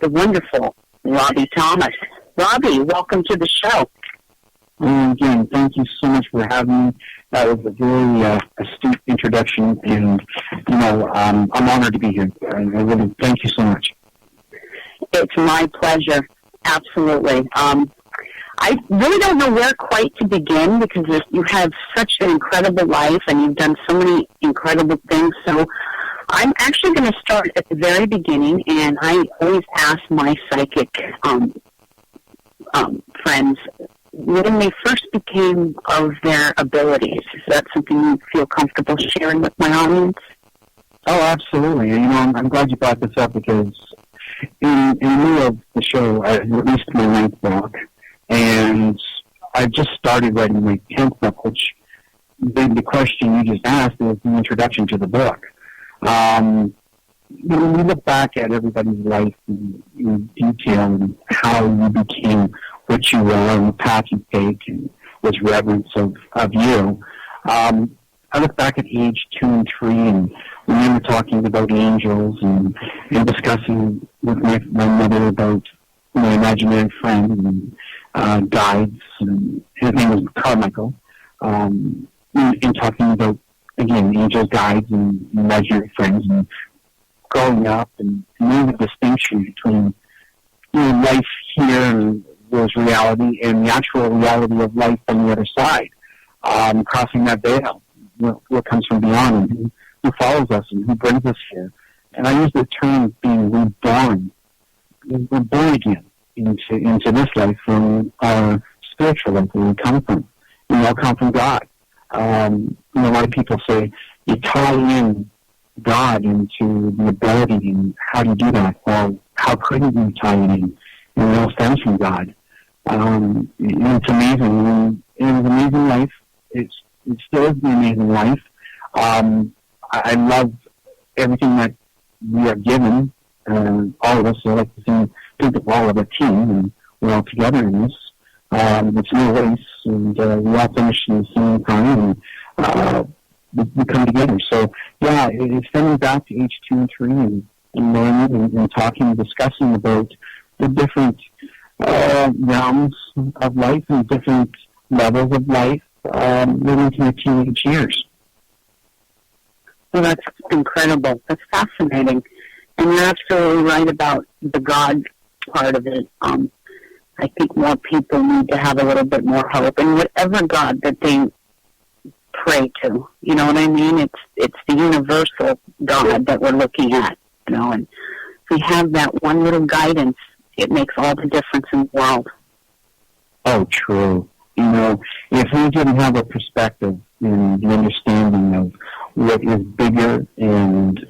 the wonderful Robbie Thomas. Robbie, welcome to the show. Again, thank you so much for having me. That was a very astute introduction, and, I'm honored to be here. I really thank you so much. It's my pleasure. Absolutely. I really don't know where quite to begin because you have such an incredible life and you've done so many incredible things. So I'm actually going to start at the very beginning, and I always ask my psychic friends when they first became of their abilities. Is that something you feel comfortable sharing with my audience? Oh, absolutely. I'm glad you brought this up because in lieu of the show, I released my 9th book, and I just started writing my 10th book, which the question you just asked is the introduction to the book. When we look back at everybody's life in detail and how you became what you were and the path you take and was reverence of you, I look back at age 2 and 3 and remember talking about angels and discussing with my mother about my imaginary friend and guides. And his name was Carmichael. And talking about, again, angels, guides, and imaginary friends, and growing up and knowing the distinction between life here and was reality and the actual reality of life on the other side, crossing that veil, what comes from beyond and who follows us and who brings us here. And I use the term being reborn. We're born again into this life from our spiritual life where we come from. We all come from God. A lot of people say you tie in God into the ability, and how do you do that? Well, how couldn't you tie it in? And it all stems from God. And it's amazing. It was an amazing life. It still is an amazing life. I love everything that we are given, all of us. I like to think that we're all of a team, and we're all together in this. It's no race, and we all finish in the same time, and we come together. So, yeah, it's stemming back to age 2 and 3 and learning and talking and discussing about the different realms of life and different levels of life living to the teenage years. Well, that's incredible. That's fascinating. And you're absolutely right about the God part of it. I think more people need to have a little bit more hope in whatever God that they pray to. You know what I mean? It's the universal God that we're looking at, and if we have that one little guidance, it makes all the difference in the world. Oh, true. If we didn't have a perspective and the understanding of what is bigger and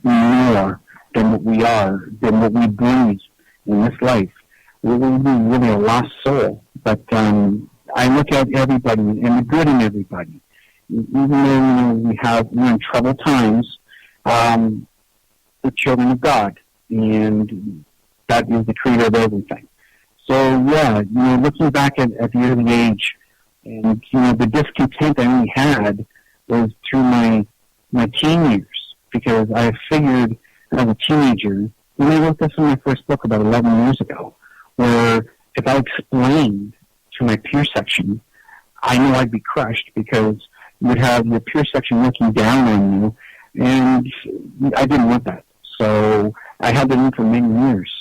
more than what we are, than what we breathe in this life, we would be really a lost soul. But I look at everybody and the good in everybody. Even though we're in troubled times, the children of God, and that is the creator of everything. So yeah, looking back at the early age, and the discontent I only had was through my teen years, because I figured as a teenager, when I wrote this in my first book about 11 years ago, where if I explained to my peer section, I knew I'd be crushed because you'd have your peer section looking down on you, and I didn't want that. So I had that in for many years.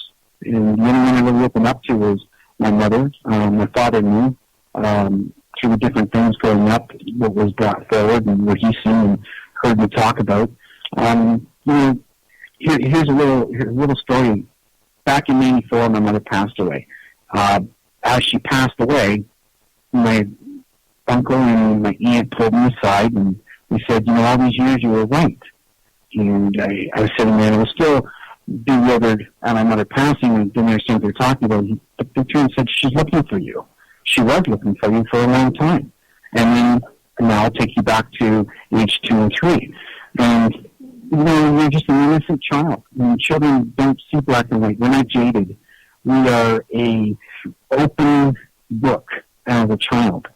And the only one I really opened up to was my mother. My father knew through the different things growing up what was brought forward and what he seen and heard me talk about. Here's a little story. Back in '94, my mother passed away. As she passed away, my uncle and my aunt pulled me aside and we said, all these years you were right. And I was sitting there and I was still bewildered at my mother passing and didn't understand what they were talking about. But the turned and said, she's looking for you. She was looking for you for a long time. And then now I'll take you back to age 2 and 3. And, you're just an innocent child. Children don't see black and white. We're not jaded. We are a open book as a child.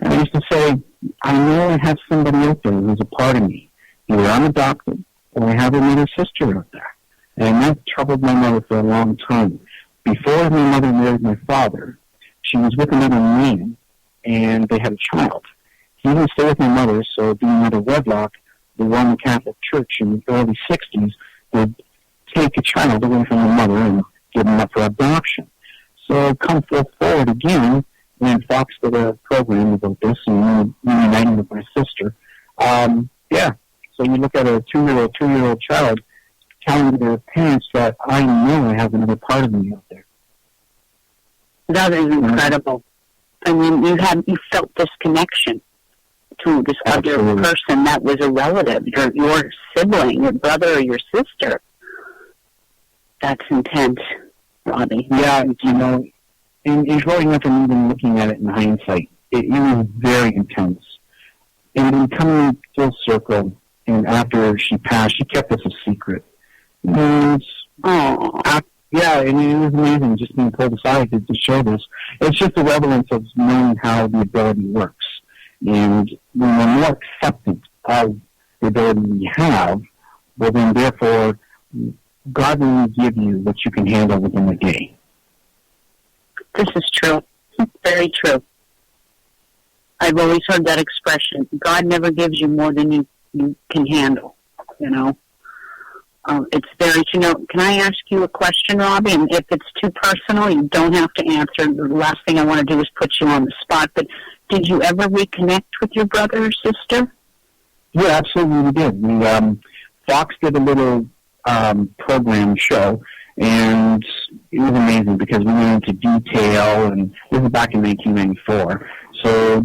And I used to say, I know I have somebody out there who's a part of me. Either I'm adopted or I have another sister out there. And that troubled my mother for a long time. Before my mother married my father, she was with another man, and they had a child. He didn't stay with my mother, so being out of wedlock, the Roman Catholic Church in the early 60s would take a child away from the mother and give him up for adoption. So come forward again, when Fox did a program about this and reuniting with my sister. So you look at a 2-year-old, 3-year-old child telling their parents that I know I have another part of me out there. That is incredible. I mean, you felt this connection to this other person that was a relative, your sibling, your brother or your sister. That's intense, Robbie. Yeah, and growing up and even looking at it in hindsight, it was very intense. And then coming full circle, and after she passed, she kept us a secret. And it was amazing just being pulled aside to show this. It's just the relevance of knowing how the ability works. And when we're more acceptant of the ability we have, well then therefore God will give you what you can handle within a day. This is true. Very true. I've always heard that expression. God never gives you more than you can handle, It's very, can I ask you a question, Robbie? And if it's too personal, you don't have to answer. The last thing I want to do is put you on the spot, but did you ever reconnect with your brother or sister? Yeah, absolutely we did. Fox did a little program show, and it was amazing because we went into detail, and this was back in 1994. So,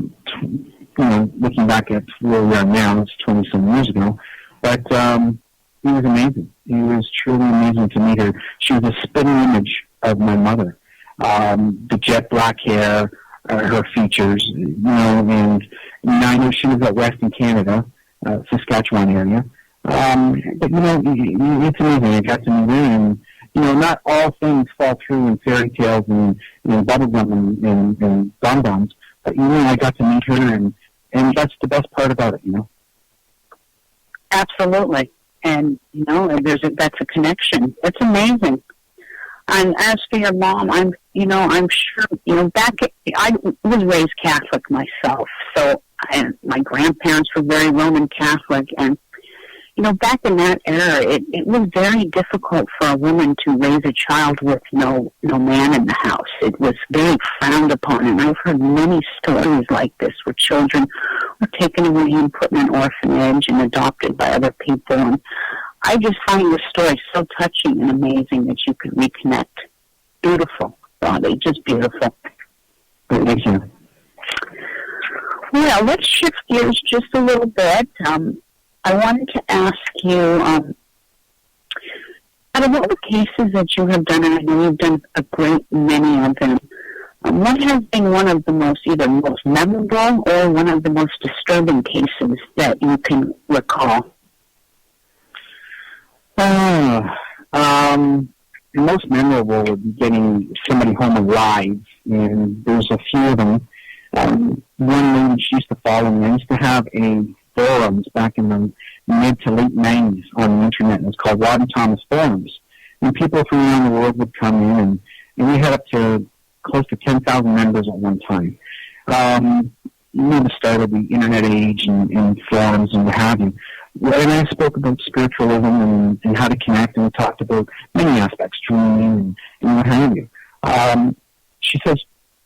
looking back at where we are now, it's 20-some years ago, but it was amazing. It was truly amazing to meet her. She was a spitting image of my mother. The jet black hair, her features, and I know she was out west in Canada, Saskatchewan area. But, it's amazing. I got to meet her, and, not all things fall through in fairy tales and bubblegum and bonbons, but, I got to meet her, and that's the best part about it, Absolutely. And, that's a connection. It's amazing. And as for your mom, I'm sure, I was raised Catholic myself. So my grandparents were very Roman Catholic. And, back in that era, it was very difficult for a woman to raise a child with no man in the house. It was very frowned upon. And I've heard many stories like this where children were taken away and put in an orphanage and adopted by other people. And I just find this story so touching and amazing that you could reconnect. Beautiful, Robbie, just beautiful. Thank you. Well, let's shift gears just a little bit. I wanted to ask you, out of all the cases that you have done, and I know you've done a great many of them, what has been one of the most memorable or one of the most disturbing cases that you can recall? The most memorable would be getting somebody home alive, and there's a few of them. One lady, she used to follow me. I used to have a forums back in the mid to late 90s on the internet, and it was called Robbie Thomas Forums. And people from around the world would come in, and we had up to close to 10,000 members at one time. The start of the internet age and forums and what have you. And I spoke about spiritualism and how to connect, and we talked about many aspects, dreaming and what have you. She says,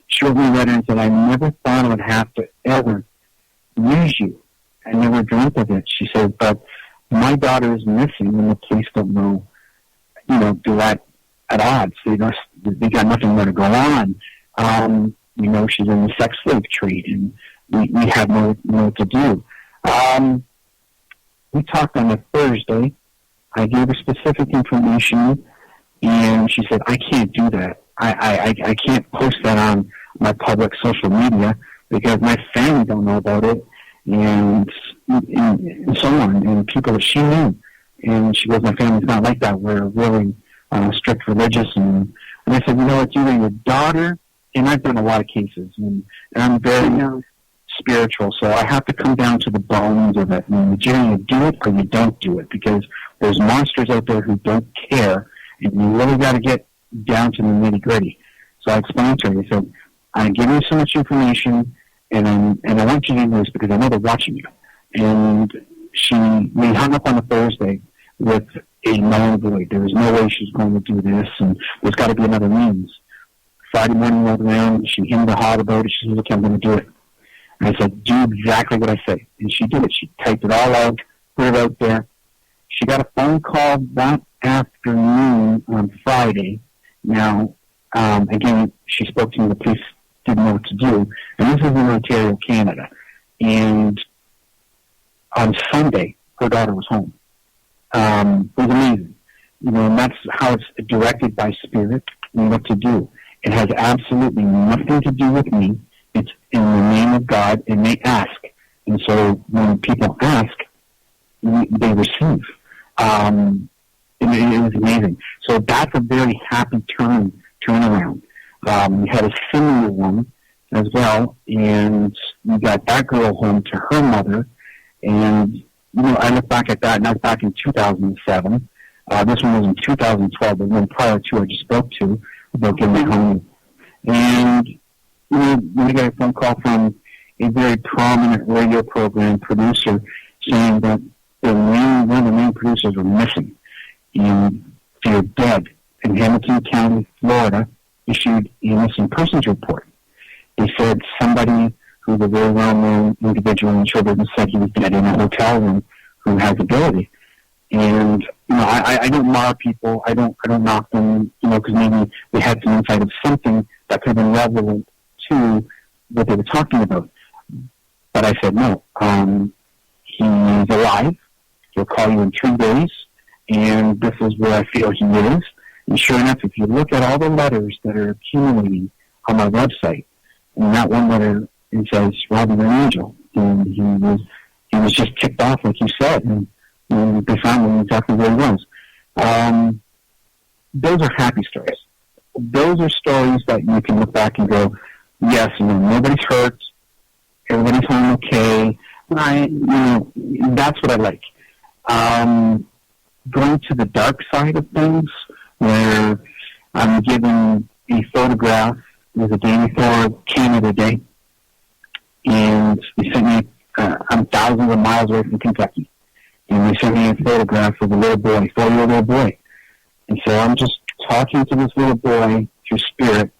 she wrote me a letter and said, I never thought I would have to ever use you. I never dreamt of it. She said, but my daughter is missing, and the police don't know, they're at odds. They got nothing more to go on. She's in the sex slave trade, and we have no to do. We talked on a Thursday. I gave her specific information, and she said, I can't do that. I can't post that on my public social media because my family don't know about it, and so on, and people that she knew. And she goes, my family's not like that. We're really strict religious. And I said, it's either your daughter, and I've done a lot of cases, and I'm very spiritual, so I have to come down to the bones of it. And you either do it or you don't do it, because there's monsters out there who don't care, and you really got to get down to the nitty-gritty. So I explained to her, I said, I give you so much information, and I want you to do this because I know they're watching you. And we hung up on a Thursday with a known void. There was no way she's going to do this, and there's got to be another means. Friday morning rolled around, she hemmed and hawed about it. She said, okay, I'm going to do it. And I said, do exactly what I say. And she did it. She typed it all out, put it out there. She got a phone call that afternoon on Friday. Now, again, she spoke to me, the police didn't know what to do. And this is in Ontario, Canada. And on Sunday, her daughter was home. It was amazing. And that's how it's directed by spirit and what to do. It has absolutely nothing to do with me. It's in the name of God, and they ask. And so when people ask, they receive. And it was amazing. So that's a very happy turnaround. We had a similar one as well, and we got that girl home to her mother. And, I look back at that, and that's back in 2007. This one was in 2012, the one prior to I just spoke to about getting it home. And we got a phone call from a very prominent radio program producer saying that one of the main producers were missing. And they're dead. And Hamilton County, Florida, issued a missing persons report. They said somebody who's a very well-known individual in Sherbrooke said he was dead in a hotel room who has ability. And, I don't mar people. I don't knock them, because maybe they had some insight of something that could have been relevant to what they were talking about. But I said, no, he's alive. He'll call you in 3 days, and this is where I feel he is. And sure enough, if you look at all the letters that are accumulating on my website, and that one letter, it says, Robbie, you're an angel. And he was just ticked off, like you said, and they found him exactly where he was. Those are happy stories. Those are stories that you can look back and go, yes, nobody's hurt, everybody's home okay. That's what I like. Going to the dark side of things, where I'm given a photograph. It was a day before Canada Day, and they sent me, I'm thousands of miles away from Kentucky, and they sent me a photograph of a little boy, 4-year-old little boy. And so I'm just talking to this little boy through spirit,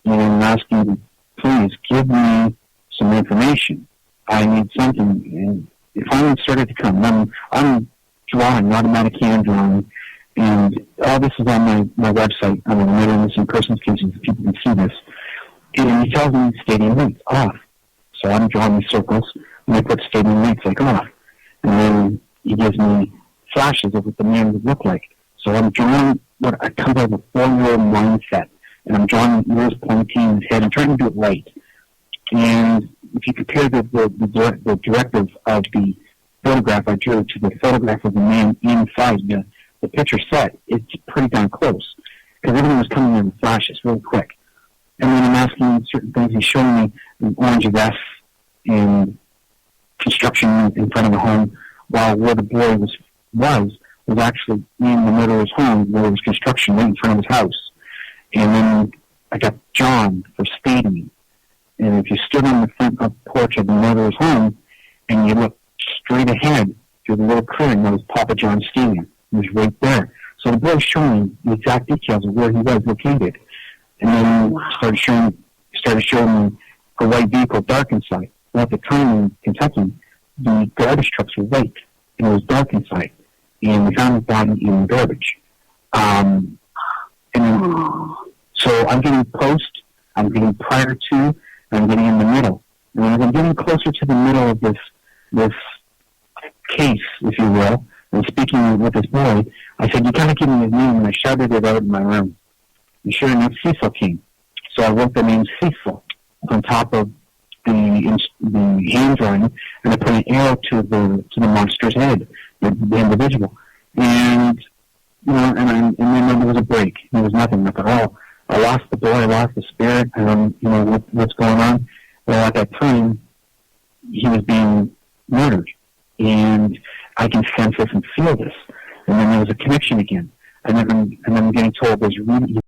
and asking, please give me some information. I need something. And it finally started to come. I'm drawing, automatic hand drawing, and all this is on my website. I'm in the missing persons cases, if people can see this. And he tells me stadium lights off. So I'm drawing these circles, and I put stadium lights like off. And then he gives me flashes of what the man would look like. So I'm drawing what I come out of a 4-year-old mindset, and I'm drawing ears pointing his head. I'm trying to do it right. And if you compare the directive of the photograph I drew to the photograph of the man inside the picture set, it's pretty darn close, because everything was coming in flashes really quick. And then I'm asking certain things. He's showing me an orange vest and construction in front of the home, while where the boy was actually in the middle of his home, where there was construction right in front of his house. And then I got John for stadium. And if you stood on the front porch of the mother's home and you look straight ahead through the little clearing, that was Papa John's Stadium. It was right there. So the boy showing the exact details of where he was located. And then started showing me a white vehicle dark inside. Well, at the time in Kentucky, the garbage trucks were white, and it was dark inside. And we found his body in the garbage. And then, so I'm getting post, I'm getting prior to, I'm getting in the middle. And as I'm getting closer to the middle of this case, if you will, and speaking with this boy, I said, you gotta give me his name, and I shouted it out in my room. And sure enough, Cecil came. So I wrote the name Cecil on top of the hand drawing, and I put an arrow to the monster's head, the individual. And and then there was a break. There was nothing. I thought, I lost the boy, I lost the spirit, and what's going on? Well, at that time, he was being murdered, and I can sense this and feel this. and then there was a connection again. And then I'm getting told there's really